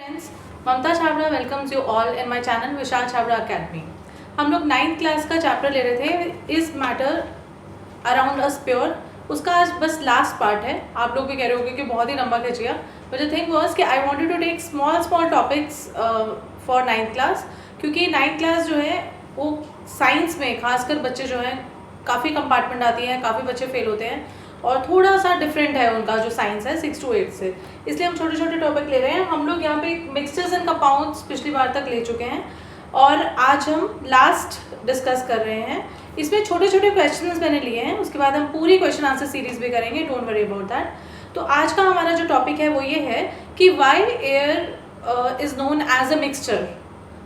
Friends, Mamta Chhabra welcomes you all in my channel Vishal Chhabra academy. हम लोग 9th class का chapter ले रहे थे इस मैटर अराउंड अस प्योर। उसका आज बस लास्ट पार्ट है। आप लोग भी कह रहे होंगे कि बहुत ही लंबा खिंच गया, बट द थिंग वाज कि I wanted to take small topics for 9th class, क्योंकि 9th क्लास जो है वो साइंस में खासकर बच्चे जो हैं काफ़ी कंपार्टमेंट आती हैं, काफ़ी बच्चे फेल होते हैं और थोड़ा सा डिफरेंट है उनका जो साइंस है 6 to 8 से, इसलिए हम छोटे छोटे टॉपिक ले रहे हैं। हम लोग यहाँ पे मिक्सचर्स एंड कंपाउंड्स पिछली बार तक ले चुके हैं और आज हम लास्ट डिस्कस कर रहे हैं। इसमें छोटे छोटे क्वेश्चंस मैंने लिए हैं, उसके बाद हम पूरी क्वेश्चन आंसर सीरीज भी करेंगे, डोंट वरी अबाउट दैट। तो आज का हमारा जो टॉपिक है वो ये है कि why air is known as a mixture.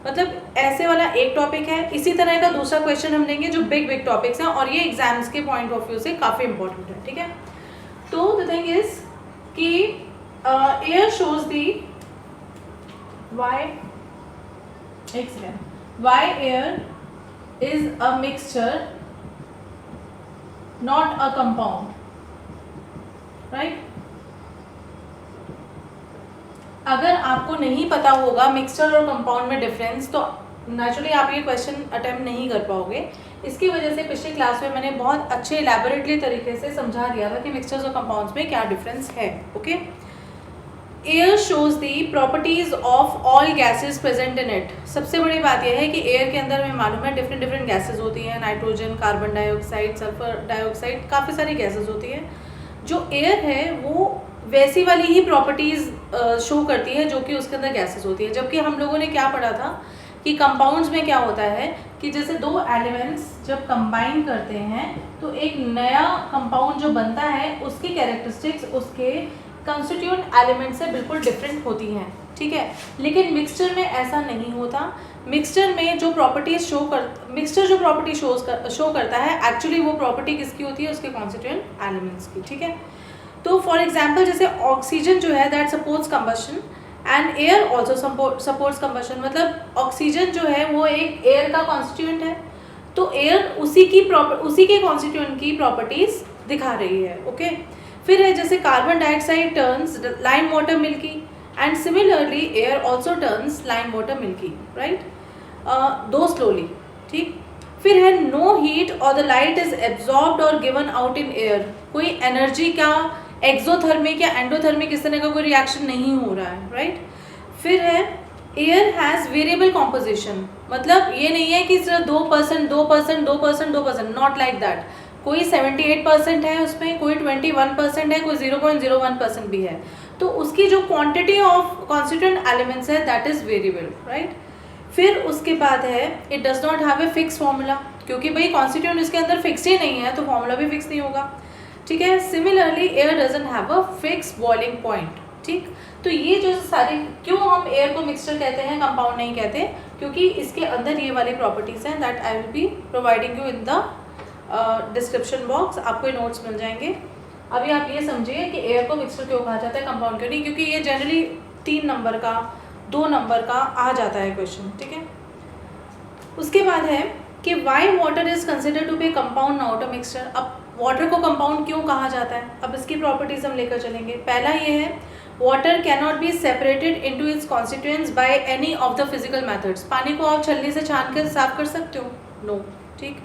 मतलब ऐसे वाला एक टॉपिक है, इसी तरह का दूसरा क्वेश्चन हम लेंगे जो बिग टॉपिक्स हैं और ये एग्जाम्स के पॉइंट ऑफ व्यू से काफ़ी इंपॉर्टेंट है, ठीक है। तो द थिंग इज कि air shows the why air is a mixture not a compound, right. अगर आपको नहीं पता होगा मिक्सचर और कंपाउंड में डिफरेंस तो नेचुरली आप ये क्वेश्चन अटेम्प्ट नहीं कर पाओगे। इसकी वजह से पिछले क्लास में मैंने बहुत अच्छे इलेबोरेटली तरीके से समझा दिया था कि मिक्सचर्स और कंपाउंड्स में क्या डिफरेंस है, okay. Air shows the properties of all gases present in it. सबसे बड़ी बात यह है कि एयर के अंदर हमें मालूम है डिफरेंट गैसेज होती हैं, nitrogen, carbon dioxide, sulphur dioxide, काफ़ी सारी गैसेज होती हैं। जो एयर है वो वैसी वाली ही प्रॉपर्टीज़ शो करती है जो कि उसके अंदर गैसेस होती है। जबकि हम लोगों ने क्या पढ़ा था कि कंपाउंड्स में क्या होता है कि जैसे दो एलिमेंट्स जब कंबाइन करते हैं तो एक नया कंपाउंड जो बनता है उसकी कैरेक्टरिस्टिक्स उसके कंस्टिट्यूएंट एलिमेंट से बिल्कुल डिफरेंट होती हैं, ठीक है। लेकिन मिक्सचर में ऐसा नहीं होता। मिक्सचर में जो प्रॉपर्टीज मिक्सचर जो प्रॉपर्टी शो करता है एक्चुअली वो प्रॉपर्टी किसकी होती है, उसके कॉन्स्टिट्यूएंट एलिमेंट्स की, ठीक है। तो फॉर एग्जाम्पल जैसे ऑक्सीजन जो है that supports combustion and air also supports combustion. मतलब ऑक्सीजन जो है वो एक एयर का कॉन्स्टिट्यूएंट है, तो एयर उसी के कॉन्स्टिट्यूएंट की प्रॉपर्टीज दिखा रही है, ओके। फिर है जैसे carbon dioxide turns lime water milky and similarly air also turns lime water milky, right, दो स्लोली, ठीक। फिर है नो हीट और द लाइट इज एब्जॉर्ब्ड और गिवन आउट इन एयर। कोई एनर्जी का एक्सोथर्मिक या एंडोथर्मिक इस तरह का कोई रिएक्शन नहीं हो रहा है, राइट। फिर है एयर हैज़ वेरिएबल कॉम्पोजिशन। मतलब ये नहीं है कि सिर्फ 2%, नॉट लाइक दैट। कोई 78% है उसमें, कोई 21% है, कोई 0.01% भी है। तो उसकी जो क्वांटिटी ऑफ कॉन्स्टिट्यूएंट एलिमेंट्स है दैट इज वेरिएबल, राइट। फिर उसके बाद है it does not have a fix formula, क्योंकि भाई कॉन्स्टिट्यूएंट इसके अंदर फिक्स ही नहीं है तो फॉर्मूला भी फिक्स नहीं होगा, ठीक है। Similarly air doesn't have a fix boiling point, ठीक। तो ये जो सारी, क्यों हम एयर को मिक्सचर कहते हैं, कंपाउंड नहीं कहते, क्योंकि इसके अंदर ये वाली प्रॉपर्टीज हैं that I will be providing you in the description box. आपको ये नोट्स मिल जाएंगे। अभी आप ये समझिए कि एयर को मिक्सचर क्यों कहा जाता है, कंपाउंड क्यों नहीं, क्योंकि ये जनरली 3 नंबर का 2 नंबर का आ जाता है क्वेश्चन, ठीक है। उसके बाद है कि why water is considered to be compound not a mixture. अब वाटर को कंपाउंड क्यों कहा जाता है, अब इसकी प्रॉपर्टीज हम लेकर चलेंगे। पहला ये है water can not be separated into its constituents by any of the physical methods. पानी को आप छलनी से छान कर साफ कर सकते हो, नो, ठीक।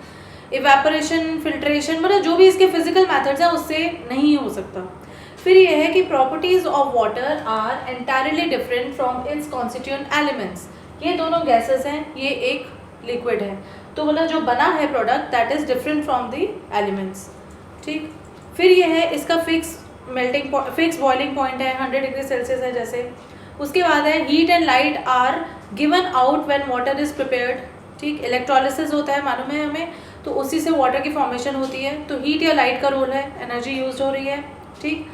इवेपोरेशन, फिल्ट्रेशन, मतलब जो भी इसके फिजिकल मेथड्स हैं उससे नहीं हो सकता। फिर यह है कि properties of water are entirely different from its constituent elements. ये दोनों गैसेस हैं, ये एक लिक्विड है, तो मतलब जो बना है product that is different from the elements, ठीक। फिर ये है इसका फिक्स बॉइलिंग पॉइंट है, 100 डिग्री सेल्सियस है जैसे। उसके बाद है heat and light are given out when water is prepared, ठीक। इलेक्ट्रोलिसिस होता है, मालूम है हमें, तो उसी से वाटर की फॉर्मेशन होती है, तो हीट या लाइट का रोल है, एनर्जी यूज हो रही है, ठीक।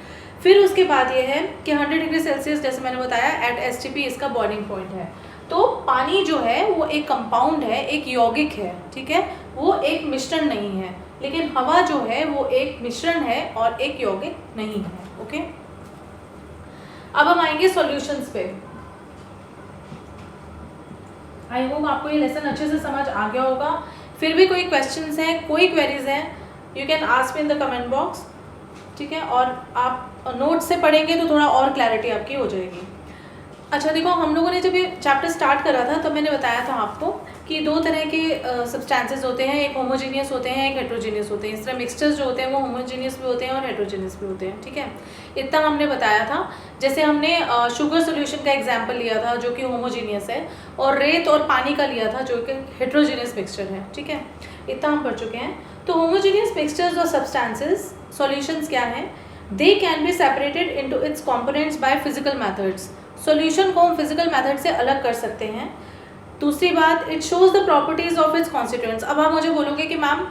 फिर उसके बाद ये है कि 100 डिग्री सेल्सियस जैसे मैंने बताया एट STP इसका बॉइलिंग पॉइंट है। तो पानी जो है वो एक कंपाउंड है, एक यौगिक है, ठीक है, वो एक मिश्रण नहीं है। लेकिन हवा जो है वो एक मिश्रण है और एक यौगिक नहीं है, ओके। अब हम आएंगे सॉल्यूशंस पे। आई होप आपको ये लेसन अच्छे से समझ आ गया होगा। फिर भी कोई क्वेश्चंस हैं, कोई क्वेरीज हैं, you can ask me in the comment box, ठीक है। और आप नोट्स से पढ़ेंगे तो थोड़ा और क्लैरिटी आपकी हो जाएगी। अच्छा देखो, हम लोगों ने जब ये चैप्टर स्टार्ट करा था तब मैंने बताया था आपको कि दो तरह के सब्सटेंसेस होते हैं, एक होमोजीनियस होते हैं, एक हेट्रोजीनियस होते हैं। इस तरह मिक्सचर्स जो होते हैं वो होमोजीनियस भी होते हैं और हेट्रोजीनियस भी होते हैं, ठीक है। इतना हमने बताया था। जैसे हमने शुगर सोल्यूशन का एग्जाम्पल लिया था जो कि होमोजीनियस है, और रेत और पानी का लिया था जो कि हेट्रोजीनियस मिक्सचर है, ठीक है। इतना हम पढ़ चुके हैं। तो होमोजीनियस मिक्सचर्स और सब्सटेंसेस सॉल्यूशंस क्या हैं? They can be separated into its components by physical methods. Solution को हम फिजिकल मेथड से अलग कर सकते हैं। दूसरी बात, it shows the properties of its constituents. अब आप मुझे बोलोगे कि मैम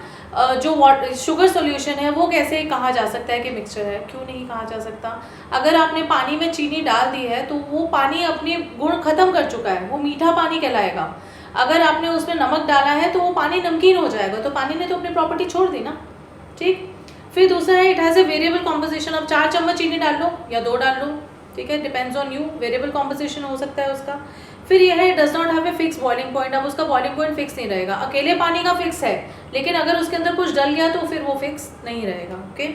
जो शुगर सॉल्यूशन है वो कैसे कहा जा सकता है कि मिक्सचर है? क्यों नहीं कहा जा सकता? अगर आपने पानी में चीनी डाल दी है तो वो पानी अपने गुण खत्म कर चुका है, वो मीठा पानी कहलाएगा। अगर आपने उसमें नमक डाला है तो वो पानी नमकीन हो जाएगा, तो पानी ने तो अपनी प्रॉपर्टी छोड़ दी ना, ठीक। फिर दूसरा है, it has a variable composition. अब 4 चम्मच चीनी डाल लो या 2 डाल लो, ठीक है, depends on you, variable composition हो सकता है उसका। फिर यह है, does not have a fix boiling point. अब उसका बॉइलिंग पॉइंट फिक्स नहीं रहेगा। अकेले पानी का फिक्स है, लेकिन अगर उसके अंदर कुछ डल गया तो फिर वो फिक्स नहीं रहेगा, ओके।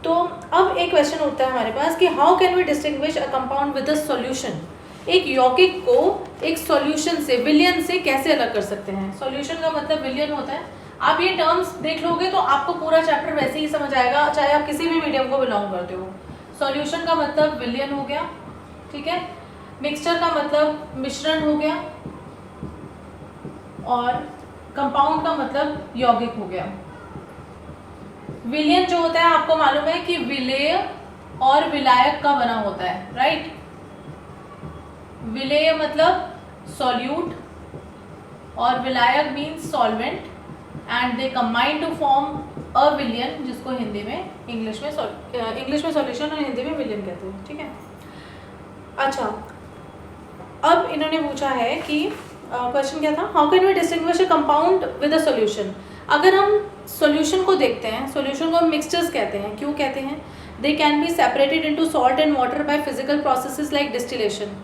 तो अब एक क्वेश्चन उठता है हमारे पास कि how can we distinguish a compound with a solution. एक यौगिक को एक सॉल्यूशन से, विलयन से कैसे अलग कर सकते हैं? सॉल्यूशन का मतलब विलयन होता है। आप ये टर्म्स देख लोगे तो आपको पूरा चैप्टर वैसे ही समझ आएगा, चाहे आप किसी भी मीडियम को बिलोंग करते हो। सॉल्यूशन का मतलब विलयन हो गया, ठीक है। मिक्सचर का मतलब मिश्रण हो गया, और कंपाउंड का मतलब यौगिक हो गया। विलयन जो होता है आपको मालूम है कि विलेय और विलायक का बना होता है, राइट। विलेय मतलब सॉल्यूट और विलायक means solvent, and they combine to form a विलयन, जिसको हिंदी में इंग्लिश में सॉल्यूशन और हिंदी में विलयन कहते हैं, ठीक है। अच्छा, अब इन्होंने पूछा है कि क्वेश्चन क्या था, how can we distinguish a compound with a solution. अगर हम सॉल्यूशन को देखते हैं, सॉल्यूशन को हम मिक्सचर्स कहते हैं। क्यों कहते हैं? They can be separated into salt and water by physical processes like distillation.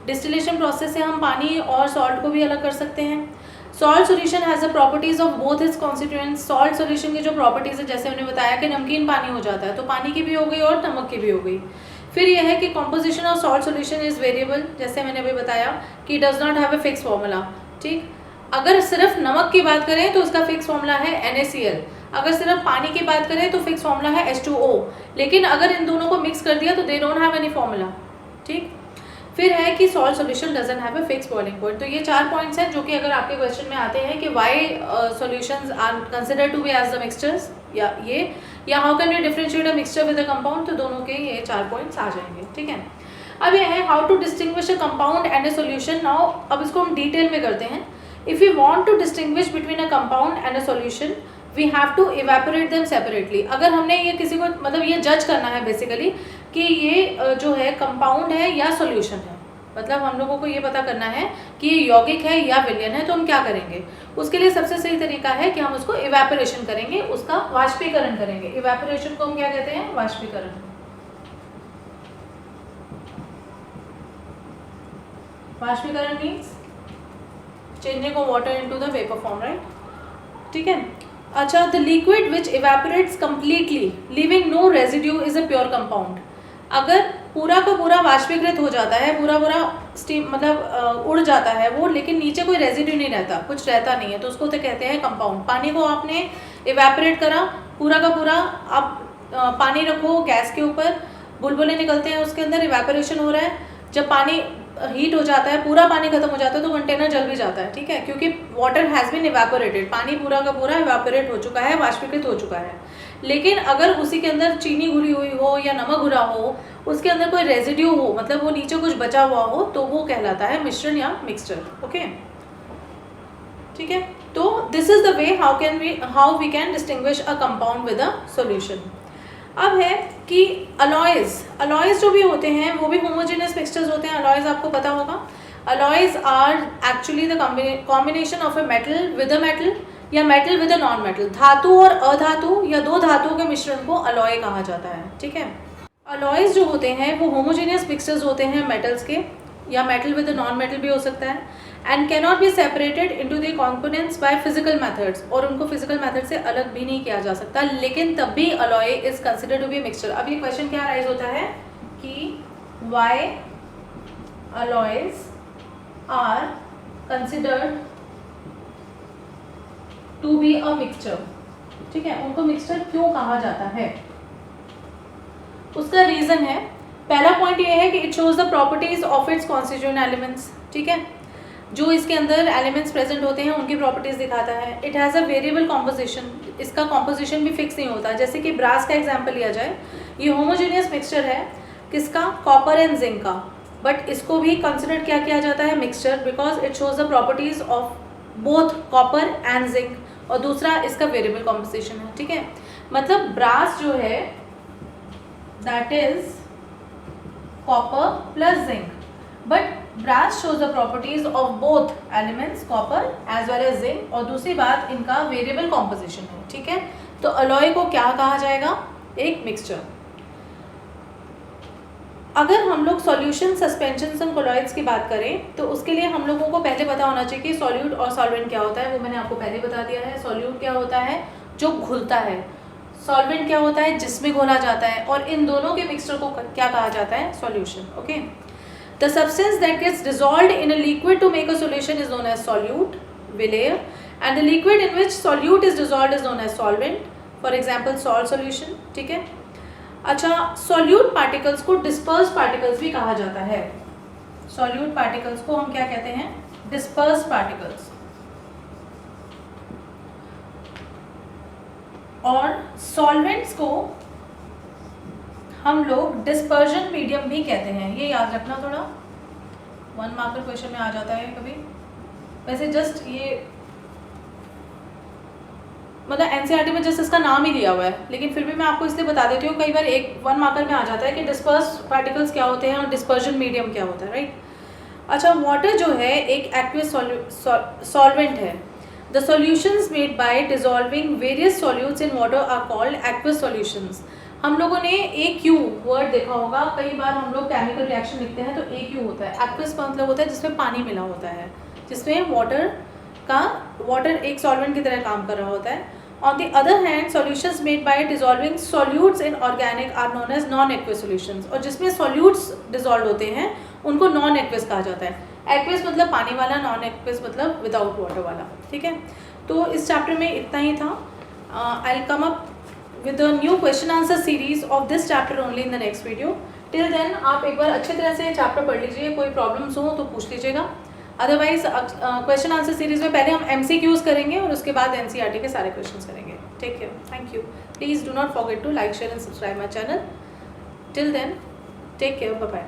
Distillation process से हम पानी और सॉल्ट को भी अलग कर सकते हैं। Salt solution has the properties of both it's constituents. Salt solution की जो प्रॉपर्टीज है, जैसे हमने बताया कि नमकीन पानी हो जाता है, तो पानी की भी हो गई और नमक की भी हो गई। फिर यह है कि composition of salt solution is variable, जैसे मैंने अभी बताया कि does not have a fix formula, ठीक। अगर सिर्फ नमक की बात करें तो उसका फिक्स फॉर्मूला है NaCl। अगर सिर्फ पानी की बात करें तो फिक्स फॉर्मूला है H2O। लेकिन अगर इन दोनों को मिक्स कर दिया तो they don't have any formula, ठीक। फिर है कि salt solution doesn't have a fix boiling point. तो ये 4 पॉइंट्स हैं जो कि अगर आपके क्वेश्चन में आते हैं कि why solutions are considered to be as the mixtures, या how can we differentiate a mixture with a compound, तो दोनों के ये 4 पॉइंट्स आ जाएंगे, ठीक है। अब ये है how to distinguish a compound and a solution. Now अब इसको हम डिटेल में करते हैं। If you want to distinguish between a compound and a solution, we have to evaporate them separately. अगर हमने ये किसी को मतलब ये जज करना है बेसिकली कि ये जो है कंपाउंड है या सॉल्यूशन है, मतलब हम लोगों को ये पता करना है कि ये यौगिक है या विलयन है, तो हम क्या करेंगे? उसके लिए सबसे सही तरीका है कि हम उसको इवेपोरेशन करेंगे, उसका वाष्पीकरण करेंगे। इवेपोरेशन को हम क्या कहते हैं? वाष्पीकरण। वाष्पीकरण means changing of water into the vapour form, right, ठीक है। अच्छा, the liquid which evaporates completely leaving no residue is a pure compound. अगर पूरा का पूरा वाष्पीकृत हो जाता है, पूरा पूरा स्टीम मतलब उड़ जाता है वो, लेकिन नीचे कोई रेजिड्यू नहीं रहता, कुछ रहता नहीं है, तो उसको तो कहते हैं कंपाउंड। पानी को आपने इवेपोरेट करा, पूरा का पूरा आप पानी रखो गैस के ऊपर, बुलबुले निकलते हैं उसके अंदर, इवेपोरेशन हो रहा है। जब पानी हीट हो जाता है, पूरा पानी खत्म हो जाता है, तो कंटेनर जल भी जाता है, ठीक है, क्योंकि वाटर हैज़ बीन इवेपोरेटेड, पानी पूरा का पूरा इवेपोरेट हो चुका है, वाष्पीकृत हो चुका है। लेकिन अगर उसी के अंदर चीनी घुली हुई हो या नमक घुला हो, उसके अंदर कोई रेजिड्यू हो, मतलब वो नीचे कुछ बचा हुआ हो, तो वो कहलाता है मिश्रण या मिक्सचर, ओके, ठीक है। तो this is the way how we can distinguish a compound with a solution. अब है कि अलॉयज जो भी होते हैं वो भी होमोजेनियस मिक्सचर्स होते हैं। अलॉयज आपको पता होगा, alloys are actually the combination of a metal with a metal या metal with a non metal. धातु और अधातु या दो धातुओं के मिश्रण को अलॉय कहा जाता है, ठीक है। अलॉयज जो होते हैं वो होमोजेनियस मिक्सचर्स होते हैं मेटल्स के, या metal with a non metal भी हो सकता है, and cannot be separated into the components by physical methods, और उनको फिजिकल मेथड से अलग भी नहीं किया जा सकता, लेकिन तब भी alloy is considered to be mixture. अब ये क्वेश्चन क्या राइज होता है कि why alloys are considered to be a mixture. ठीक है, उनको मिक्सचर क्यों कहा जाता है? उसका रीजन है, पहला पॉइंट ये है कि it shows the properties of its constituent elements. ठीक है, जो इसके अंदर एलिमेंट्स प्रेजेंट होते हैं उनकी प्रॉपर्टीज दिखाता है. It has a variable composition, इसका कॉम्पोजिशन भी फिक्स नहीं होता. जैसे कि ब्रास का एग्जांपल लिया जाए, ये होमोजेनियस मिक्सचर है किसका? कॉपर एंड जिंक का, बट इसको भी कंसिडर क्या किया जाता है? Mixture, because it shows the properties of both copper and zinc. और दूसरा इसका वेरिएबल कॉम्पोजिशन है. ठीक है, मतलब ब्रास जो है that is copper plus zinc, but brass shows the properties of both elements copper as well as zinc. और दूसरी बात, इनका वेरिएबल कॉम्पोजिशन है. ठीक है, तो अलॉय को क्या कहा जाएगा? एक मिक्सचर. अगर हम लोग सॉल्यूशन, सस्पेंशन एंड कोलॉइड्स की बात करें तो उसके लिए हम लोगों को पहले पता होना चाहिए कि सॉल्यूट और सॉल्वेंट क्या होता है. वो मैंने आपको पहले बता दिया है. सॉल्यूट क्या होता है? जो घुलता है. सॉल्वेंट क्या होता है? जिसमें घोला जाता है. और इन दोनों के मिक्सचर को क्या कहा जाता है? Solution. Okay, the substance that gets dissolved in a liquid to make a solution is known as solute, Welair, and the liquid in which solute is dissolved is known as solvent. For example, salt solution. ठीक है, अच्छा, solute particles को dispersed particles भी कहा जाता है. solute particles को हम क्या कहते हैं? dispersed particles. और solvents को हम लोग डिस्पर्जन मीडियम भी कहते हैं. ये याद रखना, थोड़ा 1 मार्कर क्वेश्चन में आ जाता है कभी. वैसे जस्ट ये मतलब एनसीईआरटी में जस्ट इसका नाम ही लिया हुआ है, लेकिन फिर भी मैं आपको इसलिए बता देती हूँ. कई बार 1 मार्कर में आ जाता है कि डिस्पर्स पार्टिकल्स क्या होते हैं और डिस्पर्जन मीडियम क्या होता है. राइट. अच्छा, वाटर जो है एक एक्वियस सॉल्वेंट है. The solutions made by dissolving various solutes in water are called aqueous solutions. हम लोगों ने AQ वर्ड देखा होगा. कई बार हम लोग केमिकल रिएक्शन लिखते हैं तो AQ होता है. एक्वियस का मतलब होता है जिसमें पानी मिला होता है, जिसमें वाटर एक सॉल्वेंट की तरह काम कर रहा होता है. On the other hand, solutions made by dissolving solutes in organic are known as non aqueous solutions. और जिसमें सॉल्यूट्स डिसॉल्व होते हैं उनको नॉन एक्वियस कहा जाता है. एक्वियस मतलब पानी वाला, नॉन एक्वियस मतलब विदाउट वाटर वाला. ठीक है, तो इस चैप्टर में इतना ही था. I will come up with the new question answer series of this chapter only in the next video. Till then आप एक बार अच्छे तरह से चैप्टर पढ़ लीजिए. कोई प्रॉब्लम्स हो तो पूछ लीजिएगा. अदरवाइज क्वेश्चन आंसर सीरीज में पहले हम MCQs करेंगे और उसके बाद NCERT के सारे क्वेश्चंस करेंगे. Take care. Thank you. Please do not forget to like, share and subscribe my channel. Till then take care. Bye bye.